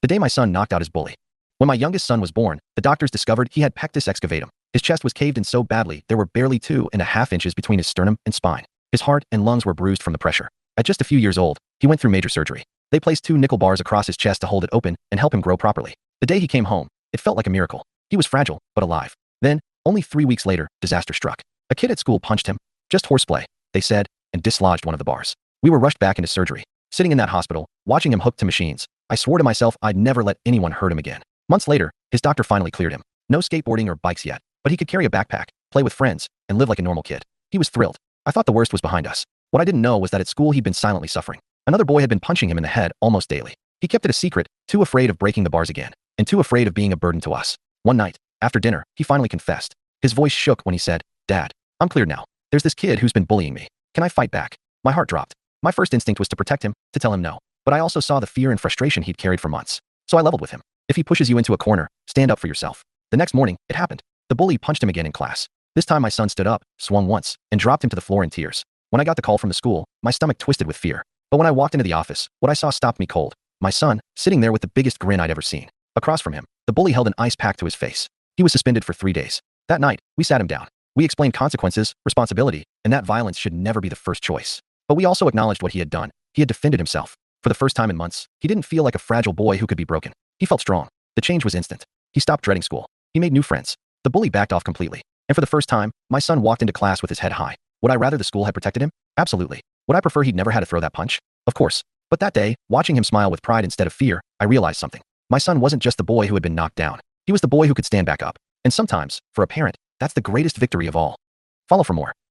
The day my son knocked out his bully. When my youngest son was born, the doctors discovered he had pectus excavatum. His chest was caved in so badly there were barely 2.5 inches between his sternum and spine. His heart and lungs were bruised from the pressure. At just a few years old, he went through major surgery. They placed 2 nickel bars across his chest to hold it open and help him grow properly. The day he came home, it felt like a miracle. He was fragile, but alive. Then, only 3 weeks later, disaster struck. A kid at school punched him. Just horseplay, they said, and dislodged one of the bars. We were rushed back into surgery. Sitting in that hospital, watching him hooked to machines, I swore to myself I'd never let anyone hurt him again. Months later, his doctor finally cleared him. No skateboarding or bikes yet, but he could carry a backpack, play with friends, and live like a normal kid. He was thrilled. I thought the worst was behind us. What I didn't know was that at school he'd been silently suffering. Another boy had been punching him in the head almost daily. He kept it a secret, too afraid of breaking the bars again, and too afraid of being a burden to us. One night, after dinner, he finally confessed. His voice shook when he said, "Dad, I'm cleared now. There's this kid who's been bullying me. Can I fight back?" My heart dropped. My first instinct was to protect him, to tell him no. But I also saw the fear and frustration he'd carried for months. So I leveled with him. If he pushes you into a corner, stand up for yourself. The next morning, it happened. The bully punched him again in class. This time my son stood up, swung once, and dropped him to the floor in tears. When I got the call from the school, my stomach twisted with fear. But when I walked into the office, what I saw stopped me cold. My son, sitting there with the biggest grin I'd ever seen. Across from him, the bully held an ice pack to his face. He was suspended for 3 days. That night, we sat him down. We explained consequences, responsibility, and that violence should never be the first choice. But we also acknowledged what he had done. He had defended himself. For the first time in months, he didn't feel like a fragile boy who could be broken. He felt strong. The change was instant. He stopped dreading school. He made new friends. The bully backed off completely. And for the first time, my son walked into class with his head high. Would I rather the school had protected him? Absolutely. Would I prefer he'd never had to throw that punch? Of course. But that day, watching him smile with pride instead of fear, I realized something. My son wasn't just the boy who had been knocked down. He was the boy who could stand back up. And sometimes, for a parent, that's the greatest victory of all. Follow for more.